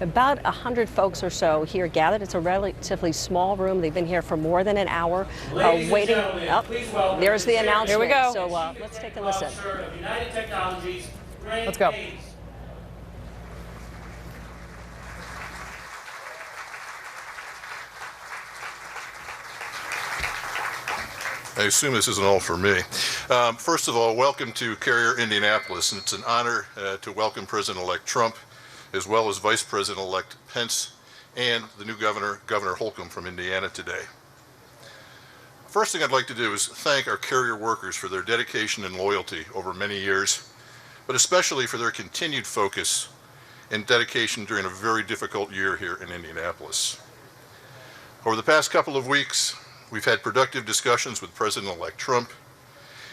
About 100 folks or so here gathered. It's a relatively small room. They've been here for more than an hour waiting. Oh, there's the announcement. Here we go. So let's take a listen. Let's go. I assume this isn't all for me. First of all, welcome to Carrier, Indianapolis, and it's an honor to welcome President-elect Trump, as well as Vice President-elect Pence and the new Governor Holcomb from Indiana today. First thing I'd like to do is thank our Carrier workers for their dedication and loyalty over many years, but especially for their continued focus and dedication during a very difficult year here in Indianapolis. Over the past couple of weeks, we've had productive discussions with President-elect Trump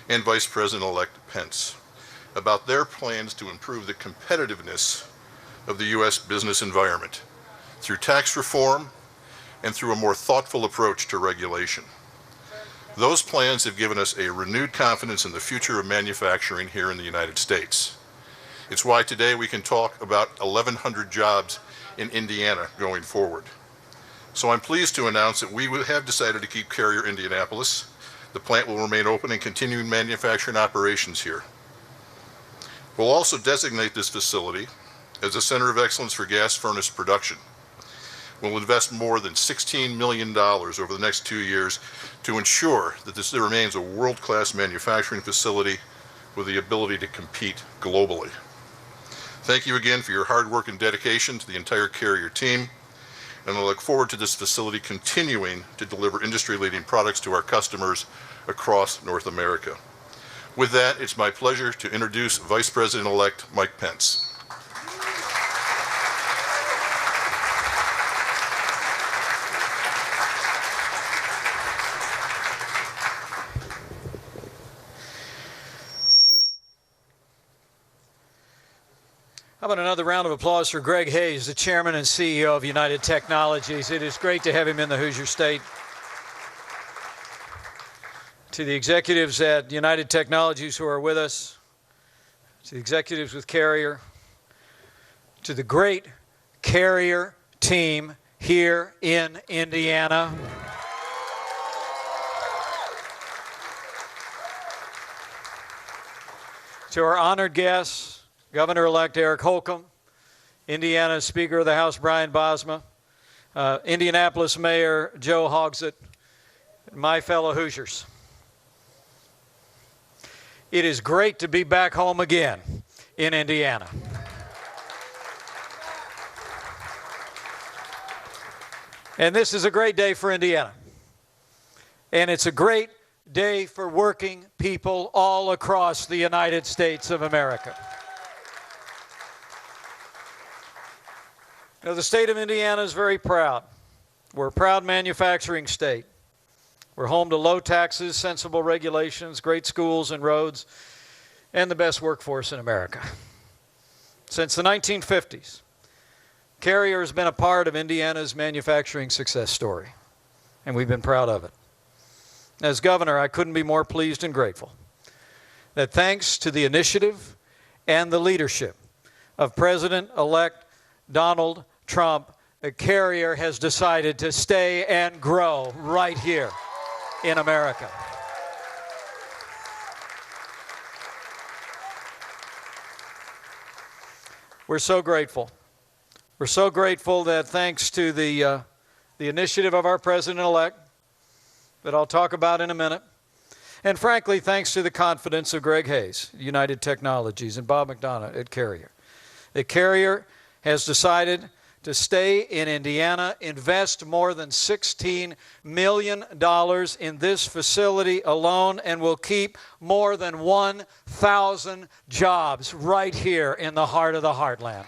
and Vice President-elect Pence about their plans to improve the competitiveness of the U.S. business environment through tax reform and through a more thoughtful approach to regulation. Those plans have given us a renewed confidence in the future of manufacturing here in the United States. It's why today we can talk about 1,100 jobs in Indiana going forward. So I'm pleased to announce that we have decided to keep Carrier Indianapolis. The plant will remain open and continue manufacturing operations here. We'll also designate this facility as a center of excellence for gas furnace production. We'll invest more than $16 million over the next 2 years to ensure that this remains a world-class manufacturing facility with the ability to compete globally. Thank you again for your hard work and dedication to the entire Carrier team, and I look forward to this facility continuing to deliver industry-leading products to our customers across North America. With that, it's my pleasure to introduce Vice President-elect Mike Pence. How about another round of applause for Greg Hayes, the Chairman and CEO of United Technologies. It is great to have him in the Hoosier State. To the executives at United Technologies who are with us, to the executives with Carrier, to the great Carrier team here in Indiana. To our honored guests, Governor-elect Eric Holcomb, Indiana Speaker of the House Brian Bosma, Indianapolis Mayor Joe Hogsett, and my fellow Hoosiers. It is great to be back home again in Indiana. And this is a great day for Indiana. And it's a great day for working people all across the United States of America. Now, the state of Indiana is very proud. We're a proud manufacturing state. We're home to low taxes, sensible regulations, great schools and roads, and the best workforce in America. Since the 1950s, Carrier has been a part of Indiana's manufacturing success story, and we've been proud of it. As governor, I couldn't be more pleased and grateful that thanks to the initiative and the leadership of President-elect Donald Trump, Carrier has decided to stay and grow right here in America. We're so grateful. We're so grateful that thanks to the initiative of our President-elect, that I'll talk about in a minute, and frankly, thanks to the confidence of Greg Hayes, United Technologies, and Bob McDonough at Carrier, that Carrier has decided to stay in Indiana, invest more than $16 million in this facility alone, and will keep more than 1,000 jobs right here in the heart of the heartland.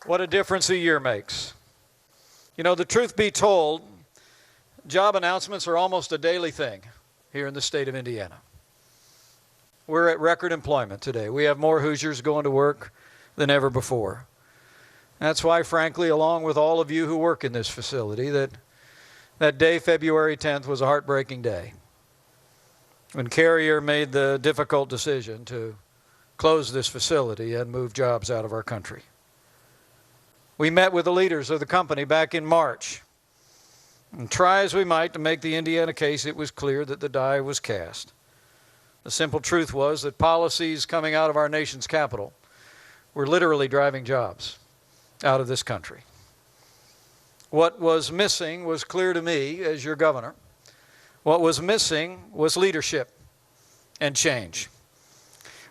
What a difference a year makes. You know, the truth be told, job announcements are almost a daily thing here in the state of Indiana. We're at record employment today. We have more Hoosiers going to work than ever before. That's why, frankly, along with all of you who work in this facility, that day, February 10th, was a heartbreaking day. when Carrier made the difficult decision to close this facility and move jobs out of our country. We met with the leaders of the company back in March. And try as we might to make the Indiana case, it was clear that the die was cast. The simple truth was that policies coming out of our nation's capital were literally driving jobs out of this country. What was missing was clear to me as your governor. What was missing was leadership and change.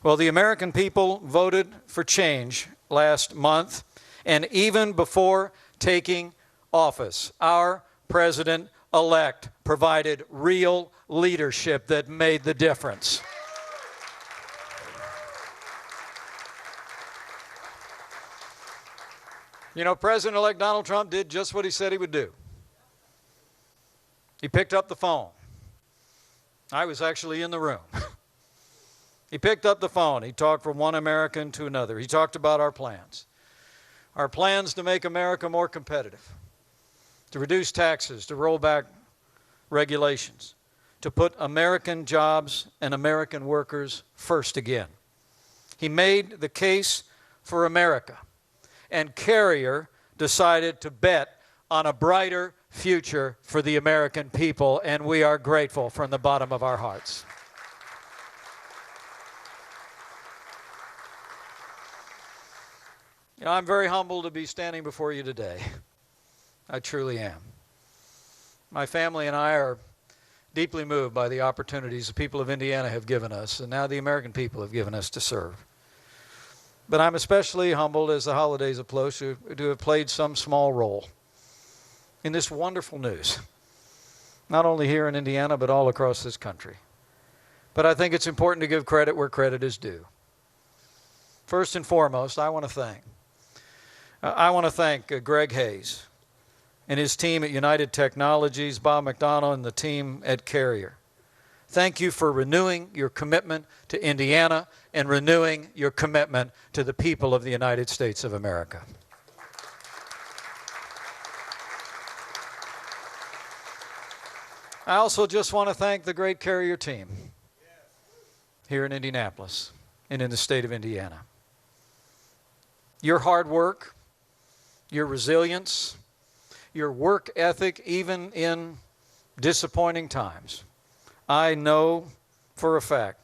Well, the American people voted for change last month, and even before taking office, our president-elect provided real leadership that made the difference. You know, President-elect Donald Trump did just what he said he would do. He picked up the phone. I was actually in the room. He picked up the phone. He talked from one American to another. He talked about our plans to make America more competitive, to reduce taxes, to roll back regulations, to put American jobs and American workers first again. He made the case for America, and Carrier decided to bet on a brighter future for the American people, and we are grateful from the bottom of our hearts. You know, I'm very humbled to be standing before you today. I truly am. My family and I are deeply moved by the opportunities the people of Indiana have given us, and now the American people have given us to serve. But I'm especially humbled as the holidays approach to have played some small role in this wonderful news, not only here in Indiana, but all across this country. But I think it's important to give credit where credit is due. First and foremost, I want to thank Greg Hayes and his team at United Technologies, Bob McDonald and the team at Carrier. Thank you for renewing your commitment to Indiana and renewing your commitment to the people of the United States of America. I also just want to thank the great Carrier team here in Indianapolis and in the state of Indiana. Your hard work, your resilience, your work ethic, even in disappointing times, I know for a fact,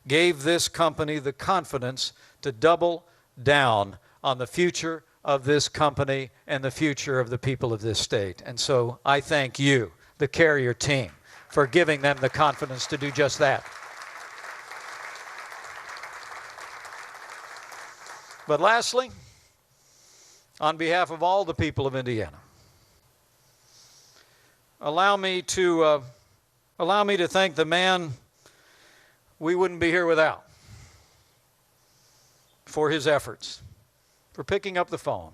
gave this company the confidence to double down on the future of this company and the future of the people of this state. And so I thank you, the Carrier team, for giving them the confidence to do just that. But lastly, on behalf of all the people of Indiana, allow me to thank the man we wouldn't be here without for his efforts, for picking up the phone,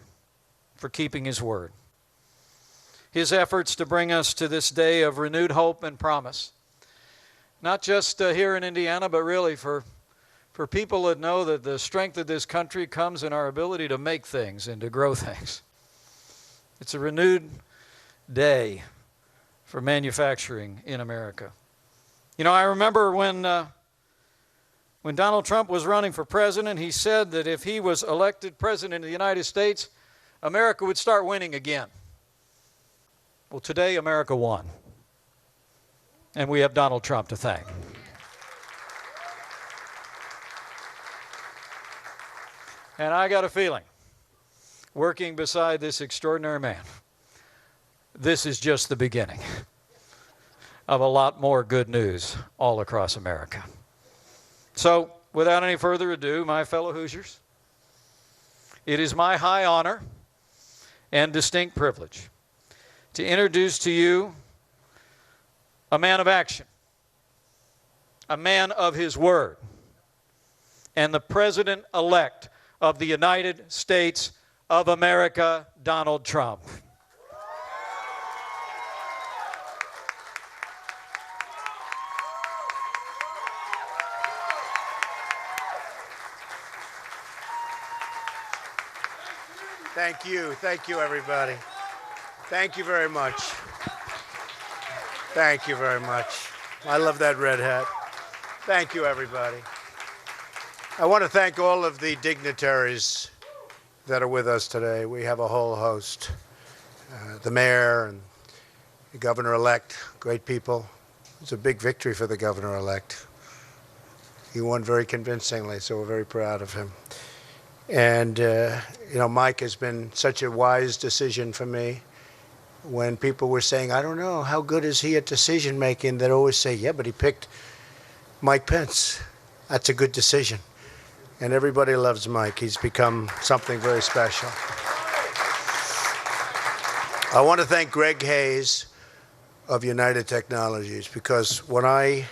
for keeping his word. His efforts to bring us to this day of renewed hope and promise, not just here in Indiana, but really for people that know that the strength of this country comes in our ability to make things and to grow things. It's a renewed day for manufacturing in America. You know, I remember when Donald Trump was running for president, he said that if he was elected president of the United States, America would start winning again. Well, today America won, and we have Donald Trump to thank. And I got a feeling, working beside this extraordinary man, this is just the beginning of a lot more good news all across America. So, without any further ado, my fellow Hoosiers, it is my high honor and distinct privilege to introduce to you a man of action, a man of his word, and the President-elect of the United States of America, Donald Trump. Thank you, everybody. Thank you very much. Thank you very much. I love that red hat. Thank you, everybody. I want to thank all of the dignitaries that are with us today. We have a whole host. The mayor and the governor-elect, great people. It's a big victory for the governor-elect. He won very convincingly, so we're very proud of him. And, Mike has been such a wise decision for me. When people were saying, I don't know, how good is he at decision-making, they'd always say, yeah, but he picked Mike Pence. That's a good decision. And everybody loves Mike. He's become something very special. I want to thank Greg Hayes of United Technologies, because when I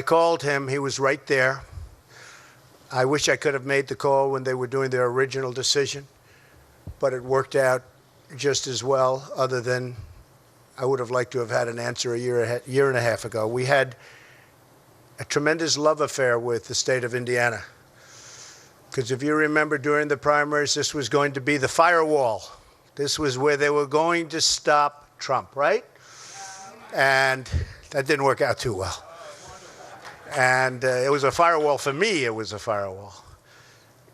called him, he was right there. I wish I could have made the call when they were doing their original decision, but it worked out just as well, other than I would have liked to have had an answer a year and a half ago. We had a tremendous love affair with the state of Indiana, because if you remember during the primaries, this was going to be the firewall. This was where they were going to stop Trump, right? And that didn't work out too well. And it was a firewall for me. It was a firewall.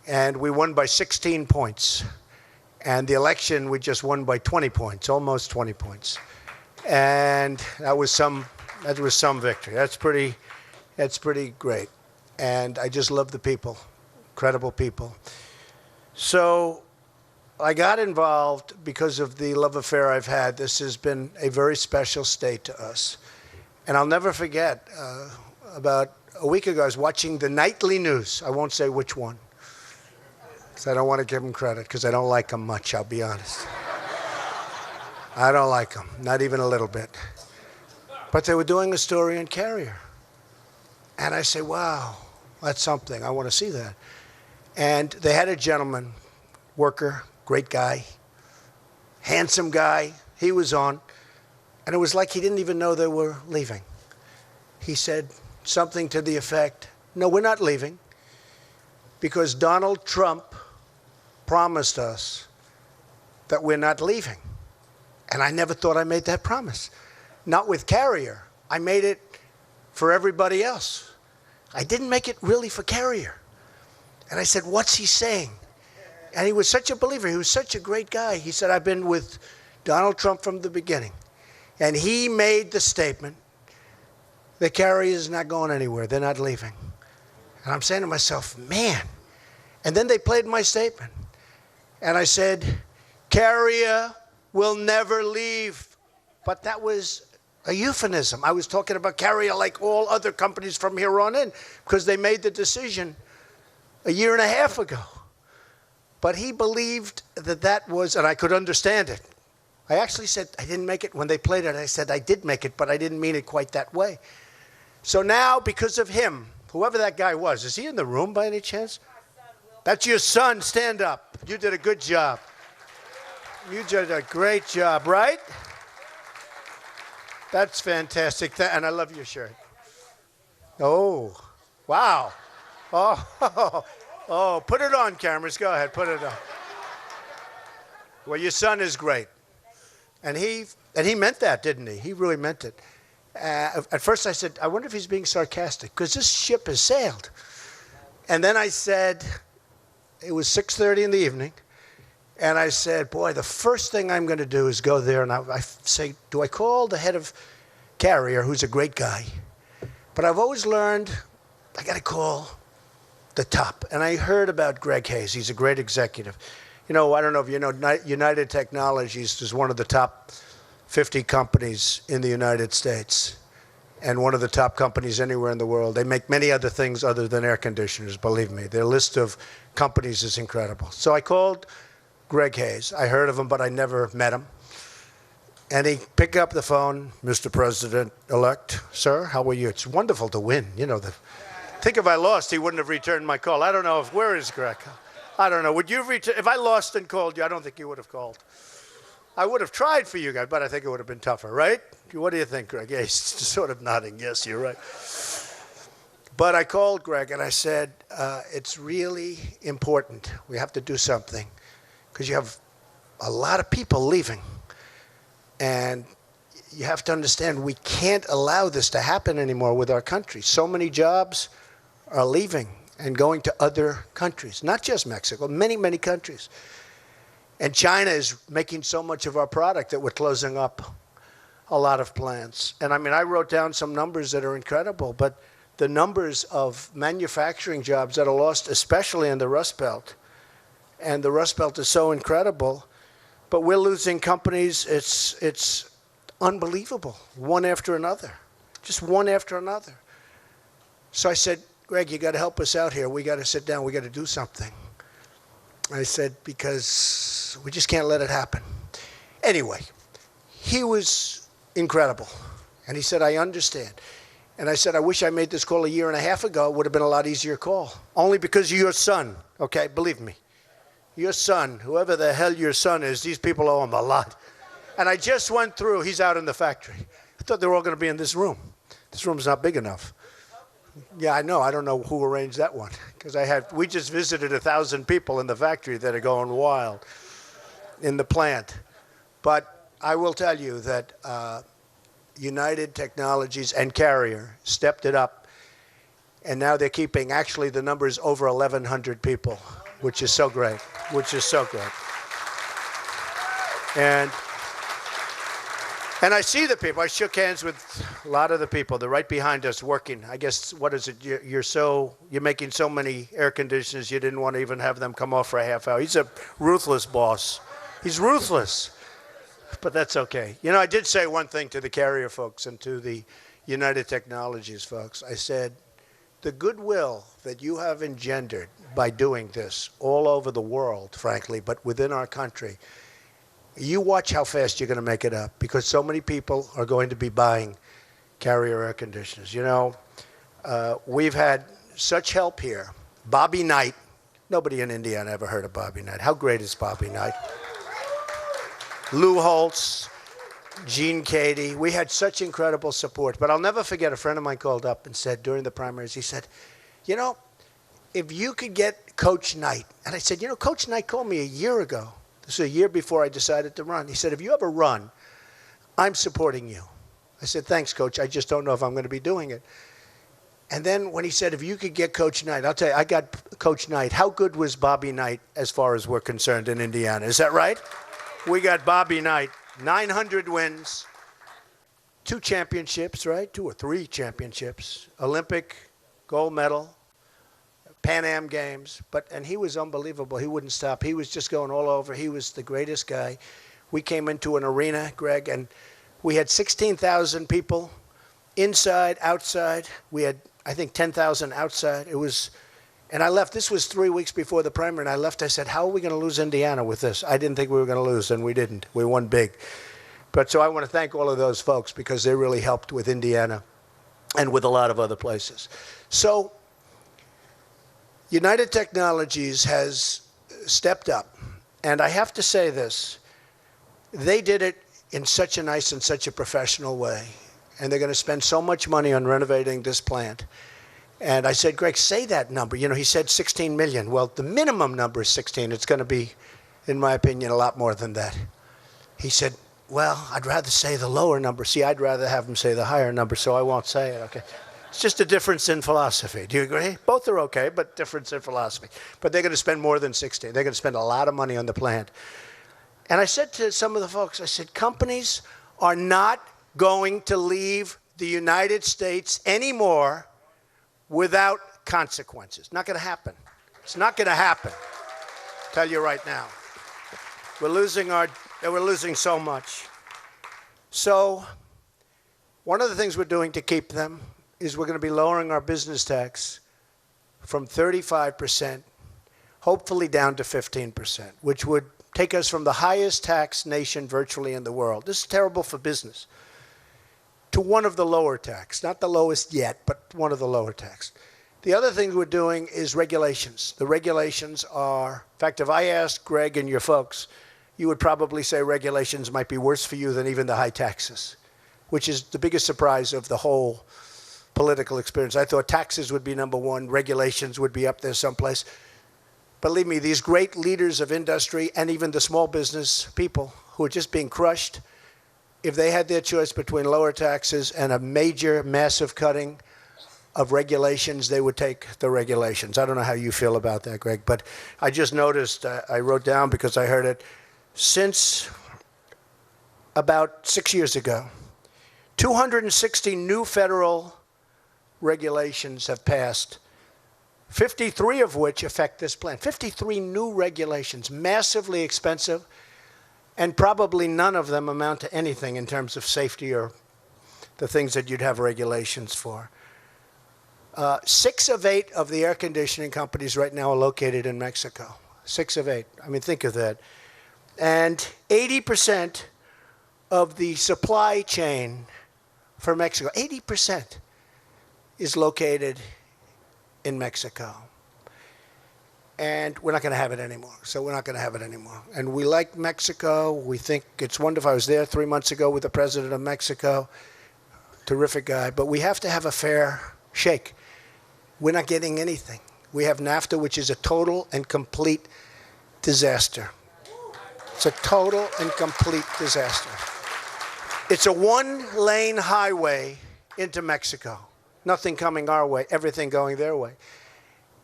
And we won by 16 points. And the election, we just won by 20 points, almost 20 points. And that was some victory. That's pretty great. And I just love the people, incredible people. So I got involved because of the love affair I've had. This has been a very special state to us. And I'll never forget, about a week ago, I was watching the nightly news. I won't say which one, because I don't want to give them credit, because I don't like them much, I'll be honest. I don't like them, not even a little bit. But they were doing a story on Carrier. And I say, wow, that's something. I want to see that. And they had a gentleman, worker, great guy, handsome guy. He was on. And it was like he didn't even know they were leaving. He said something to the effect, no, we're not leaving, because Donald Trump promised us that we're not leaving. And I never thought I made that promise. Not with Carrier. I made it for everybody else. I didn't make it really for Carrier. And I said, what's he saying? And he was such a believer. He was such a great guy. He said, I've been with Donald Trump from the beginning. And he made the statement, the Carrier is not going anywhere. They're not leaving. And I'm saying to myself, man. And then they played my statement. And I said, Carrier will never leave. But that was a euphemism. I was talking about Carrier like all other companies from here on in, because they made the decision a year and a half ago. But he believed that was, and I could understand it. I actually said, I didn't make it. When they played it, I said, I did make it, but I didn't mean it quite that way. So now, because of him, whoever that guy was, is he in the room by any chance? That's your son. Stand up. You did a good job. You did a great job, right? That's fantastic. And I love your shirt. Oh, wow. Oh, put it on, cameras. Go ahead, put it on. Well, your son is great. And he meant that, didn't he? He really meant it. At first I said, I wonder if he's being sarcastic, because this ship has sailed. And then I said, it was 6:30 in the evening, and I said, boy, the first thing I'm going to do is go there, and I say, do I call the head of Carrier, who's a great guy? But I've always learned I got to call the top. And I heard about Greg Hayes. He's a great executive. You know, I don't know if you know, United Technologies is one of the top 50 companies in the United States, and one of the top companies anywhere in the world. They make many other things other than air conditioners, believe me. Their list of companies is incredible. So I called Greg Hayes. I heard of him, but I never met him. And he picked up the phone, Mr. President-elect, sir, how are you? It's wonderful to win. You know, I think if I lost, he wouldn't have returned my call. I don't know where is Greg? I don't know. Would you return? If I lost and called you, I don't think you would have called. I would have tried for you guys, but I think it would have been tougher, right? What do you think, Greg? Yeah, he's sort of nodding. Yes, you're right. But I called Greg and I said, it's really important. We have to do something, because you have a lot of people leaving. And you have to understand we can't allow this to happen anymore with our country. So many jobs are leaving and going to other countries, not just Mexico, many, many countries. And China is making so much of our product that we're closing up a lot of plants. And I mean, I wrote down some numbers that are incredible, but the numbers of manufacturing jobs that are lost, especially in the Rust Belt, and the Rust Belt is so incredible, but we're losing companies. It's unbelievable, one after another, just one after another. So I said, Greg, you got to help us out here. We got to sit down. We got to do something. I said, because we just can't let it happen. Anyway, he was incredible. And he said, I understand. And I said, I wish I made this call a year and a half ago. It would have been a lot easier call. Only because of your son, okay? Believe me. Your son, whoever the hell your son is, these people owe him a lot. And I just went through, he's out in the factory. I thought they were all going to be in this room. This room's not big enough. Yeah, I know. I don't know who arranged that one. Because we just visited 1,000 people in the factory that are going wild in the plant. But I will tell you that United Technologies and Carrier stepped it up. And now they're keeping, actually, the numbers over 1,100 people, which is so great, And I see the people. I shook hands with a lot of the people. They're right behind us working. I guess, what is it? You're making so many air conditioners, you didn't want to even have them come off for a half hour. He's a ruthless boss. He's ruthless. But that's okay. You know, I did say one thing to the Carrier folks and to the United Technologies folks. I said, the goodwill that you have engendered by doing this all over the world, frankly, but within our country, you watch how fast you're going to make it up, because so many people are going to be buying Carrier air conditioners. You know, we've had such help here. Bobby Knight. Nobody in Indiana ever heard of Bobby Knight. How great is Bobby Knight? Lou Holtz, Gene Cady. We had such incredible support. But I'll never forget, a friend of mine called up and said during the primaries, he said, you know, if you could get Coach Knight. And I said, you know, Coach Knight called me a year ago. This was a year before I decided to run. He said, if you ever run, I'm supporting you. I said, thanks, Coach. I just don't know if I'm going to be doing it. And then when he said, if you could get Coach Knight, I'll tell you, I got Coach Knight. How good was Bobby Knight as far as we're concerned in Indiana? Is that right? We got Bobby Knight, 900 wins, 2 championships, right? 2 or 3 championships, Olympic gold medal, Pan Am Games, and he was unbelievable. He wouldn't stop. He was just going all over. He was the greatest guy. We came into an arena, Greg, and we had 16,000 people inside, outside. We had, I think, 10,000 outside. And I left. This was 3 weeks before the primary, and I left. I said, how are we going to lose Indiana with this? I didn't think we were going to lose, and we didn't. We won big. But so I want to thank all of those folks, because they really helped with Indiana and with a lot of other places. So United Technologies has stepped up, and I have to say this. They did it in such a nice and such a professional way, and they're going to spend so much money on renovating this plant. And I said, Greg, say that number. You know, he said 16 million. Well, the minimum number is 16. It's going to be, in my opinion, a lot more than that. He said, well, I'd rather say the lower number. See, I'd rather have him say the higher number, so I won't say it, okay? It's just a difference in philosophy. Do you agree? Both are okay, but difference in philosophy. But they're going to spend more than 16. They're going to spend a lot of money on the plant. And I said to some of the folks, I said, companies are not going to leave the United States anymore without consequences. Not going to happen. It's not going to happen. I'll tell you right now. We're losing so much. So one of the things we're doing to keep them is we're going to be lowering our business tax from 35%, hopefully down to 15%, which would take us from the highest tax nation virtually in the world. This is terrible for business. To one of the lower tax, not the lowest yet, but one of the lower tax. The other thing we're doing is regulations. The regulations are, in fact, if I asked Greg and your folks, you would probably say regulations might be worse for you than even the high taxes, which is the biggest surprise of the whole political experience. I thought taxes would be number one, regulations would be up there someplace. Believe me, these great leaders of industry and even the small business people who are just being crushed, if they had their choice between lower taxes and a major, massive cutting of regulations, they would take the regulations. I don't know how you feel about that, Greg, but I just noticed, I wrote down because I heard it, since about 6 years ago, 260 new federal regulations have passed, 53 of which affect this plant. 53 new regulations, massively expensive, and probably none of them amount to anything in terms of safety or the things that you'd have regulations for. 6 of 8 of the air conditioning companies right now are located in Mexico. 6 of 8. I mean, think of that. And 80% of the supply chain for Mexico, 80% is located in Mexico. And we're not going to have it anymore. So we're not going to have it anymore. And we like Mexico. We think it's wonderful. I was there 3 months ago with the president of Mexico. Terrific guy. But we have to have a fair shake. We're not getting anything. We have NAFTA, which is a total and complete disaster. It's a total and complete disaster. It's a one-lane highway into Mexico. Nothing coming our way, everything going their way.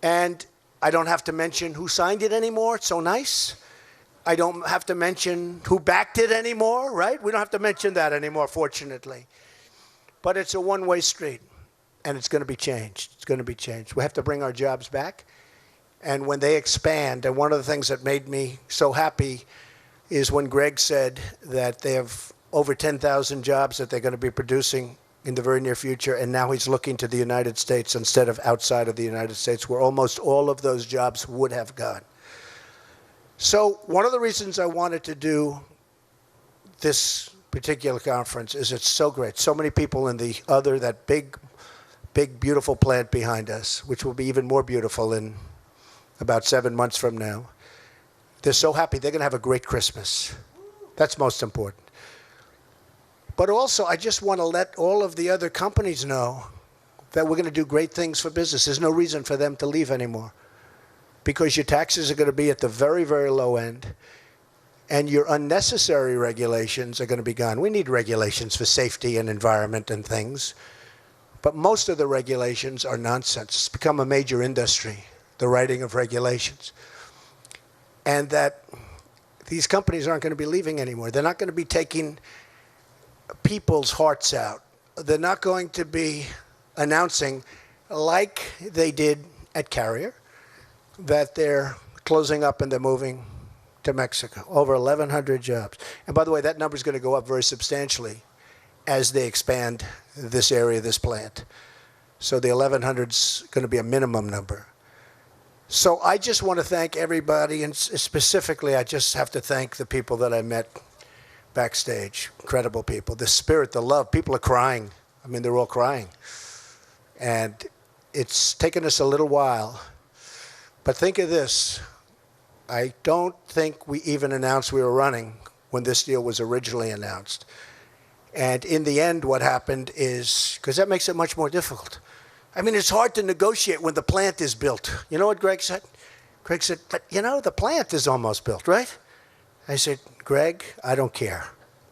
And I don't have to mention who signed it anymore. It's so nice. I don't have to mention who backed it anymore, right? We don't have to mention that anymore, fortunately. But it's a one-way street, and it's going to be changed. It's going to be changed. We have to bring our jobs back. And when they expand, and one of the things that made me so happy is when Greg said that they have over 10,000 jobs that they're going to be producing in the very near future, and now he's looking to the United States instead of outside of the United States, where almost all of those jobs would have gone. So one of the reasons I wanted to do this particular conference is it's so great. So many people in that big, beautiful plant behind us, which will be even more beautiful in about 7 months from now. They're so happy. They're going to have a great Christmas. That's most important. But also, I just want to let all of the other companies know that we're going to do great things for business. There's no reason for them to leave anymore because your taxes are going to be at the very, very low end, and your unnecessary regulations are going to be gone. We need regulations for safety and environment and things, but most of the regulations are nonsense. It's become a major industry, the writing of regulations, and that these companies aren't going to be leaving anymore. They're not going to be taking people's hearts out. They're not going to be announcing, like they did at Carrier, that they're closing up and they're moving to Mexico. Over 1,100 jobs. And by the way, that number is going to go up very substantially as they expand this area, this plant. So the 1,100 is going to be a minimum number. So I just want to thank everybody, and specifically I just have to thank the people that I met backstage. Incredible people. The spirit, the love. People are crying. I mean, they're all crying. And it's taken us a little while. But think of this. I don't think we even announced we were running when this deal was originally announced. And in the end, what happened is, because that makes it much more difficult. I mean, it's hard to negotiate when the plant is built. You know what Greg said? Greg said, but you know, the plant is almost built, right? I said, Greg, I don't care.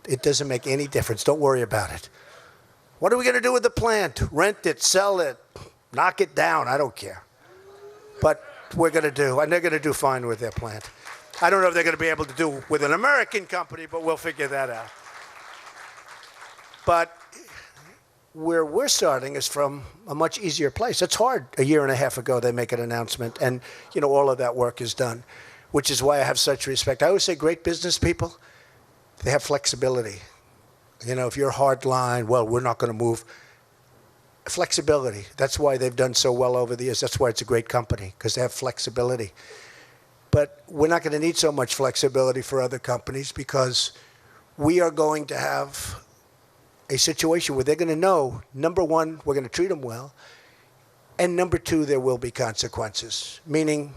It doesn't make any difference. Don't worry about it. What are we going to do with the plant? Rent it, sell it, knock it down. I don't care. But we're going to do, and they're going to do fine with their plant. I don't know if they're going to be able to do with an American company, but we'll figure that out. But where we're starting is from a much easier place. It's hard. A year and a half ago, they make an announcement, and you know all of that work is done, which is why I have such respect. I always say great business people, they have flexibility. You know, if you're hard line, well, we're not going to move. Flexibility. That's why they've done so well over the years. That's why it's a great company, because they have flexibility. But we're not going to need so much flexibility for other companies, because we are going to have a situation where they're going to know, number one, we're going to treat them well, and number two, there will be consequences, meaning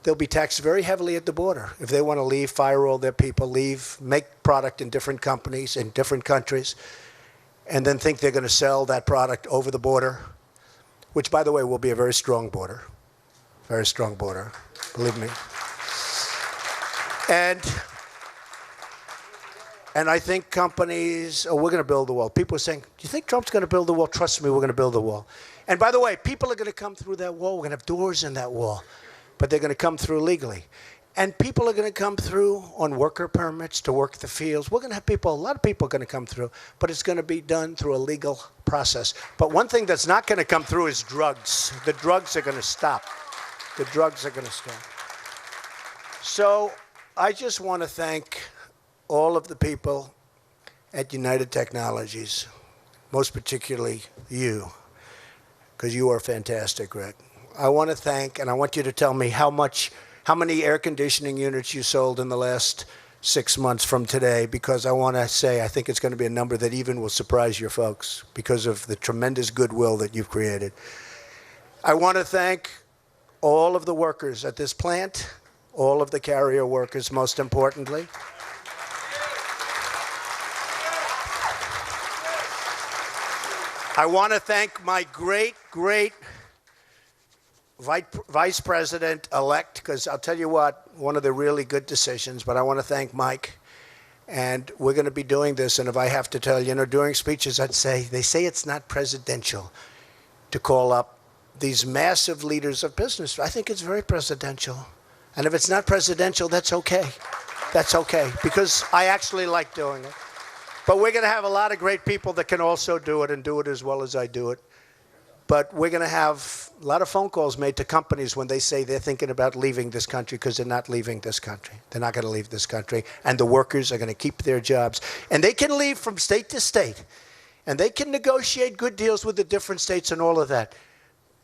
they'll be taxed very heavily at the border. If they want to leave, fire all their people, leave, make product in different companies, in different countries, and then think they're going to sell that product over the border, which, by the way, will be a very strong border. Very strong border, believe me. And And I think companies, oh, we're going to build the wall. People are saying, do you think Trump's going to build the wall? Trust me, we're going to build the wall. And by the way, people are going to come through that wall. We're going to have doors in that wall. But they're going to come through legally. And people are going to come through on worker permits to work the fields. We're going to have people, a lot of people are going to come through, but it's going to be done through a legal process. But one thing that's not going to come through is drugs. The drugs are going to stop. The drugs are going to stop. So I just want to thank all of the people at United Technologies, most particularly you, because you are fantastic, Greg. I want to thank, and I want you to tell me how many air conditioning units you sold in the last 6 months from today, because I want to say I think it's going to be a number that even will surprise your folks because of the tremendous goodwill that you've created. I want to thank all of the workers at this plant, all of the Carrier workers, most importantly. I want to thank my great Vice President-elect, because I'll tell you what, one of the really good decisions, but I want to thank Mike. And we're going to be doing this, and if I have to tell you, during speeches I'd say, they say it's not presidential to call up these massive leaders of business. I think it's very presidential. And if it's not presidential, that's okay. That's okay, because I actually like doing it. But we're going to have a lot of great people that can also do it and do it as well as I do it. But we're going to have a lot of phone calls made to companies when they say they're thinking about leaving this country, because they're not leaving this country. They're not going to leave this country. And the workers are going to keep their jobs. And they can leave from state to state. And they can negotiate good deals with the different states and all of that.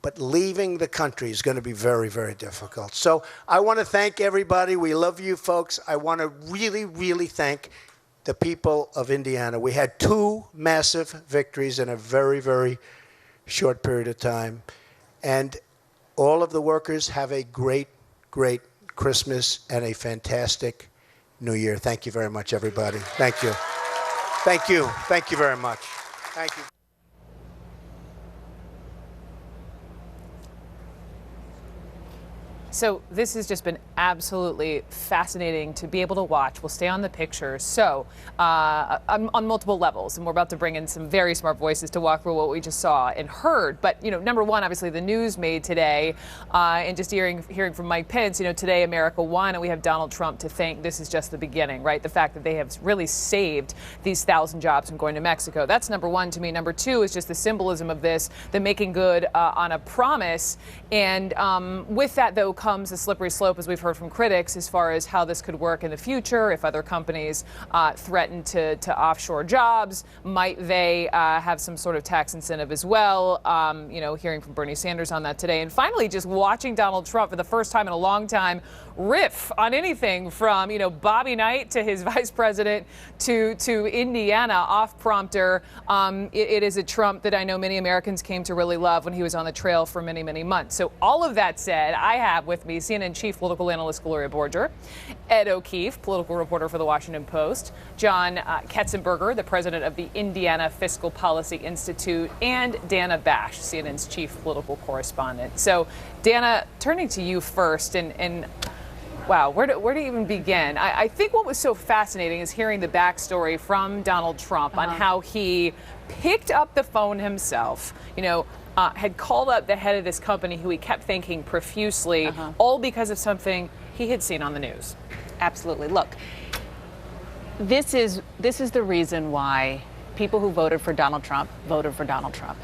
But leaving the country is going to be very, very difficult. So I want to thank everybody. We love you folks. I want to really, really thank the people of Indiana. We had 2 massive victories in a very, very short period of time. And all of the workers have a great, great Christmas and a fantastic New Year. Thank you very much, everybody. Thank you. Thank you. Thank you very much. Thank you. So this has just been absolutely fascinating to be able to watch. We'll stay on the picture. So on multiple levels, and we're about to bring in some very smart voices to walk through what we just saw and heard. But number one, obviously the news made today, and just hearing from Mike Pence. Today America won, and we have Donald Trump to thank. This is just the beginning, right? The fact that they have really saved these 1,000 jobs from going to Mexico. That's number one to me. Number two is just the symbolism of this, the making good on a promise, and with that though comes a slippery slope, as we've heard from critics, as far as how this could work in the future. If other companies threaten to offshore jobs, might they have some sort of tax incentive as well? Hearing from Bernie Sanders on that today. And finally, just watching Donald Trump for the first time in a long time riff on anything from, Bobby Knight to his vice president to Indiana off-prompter. It is a Trump that I know many Americans came to really love when he was on the trail for many, many months. So all of that said, I have with me CNN chief political analyst Gloria Borger, Ed O'Keefe, political reporter for The Washington Post, John Ketzenberger, the president of the Indiana Fiscal Policy Institute, and Dana Bash, CNN's chief political correspondent. So, Dana, turning to you first, and wow, where to even begin? I think what was so fascinating is hearing the backstory from Donald Trump on how he picked up the phone himself, had called up the head of this company who he kept thanking profusely, all because of something he had seen on the news. Absolutely. Look, this is the reason why people who voted for Donald Trump voted for Donald Trump.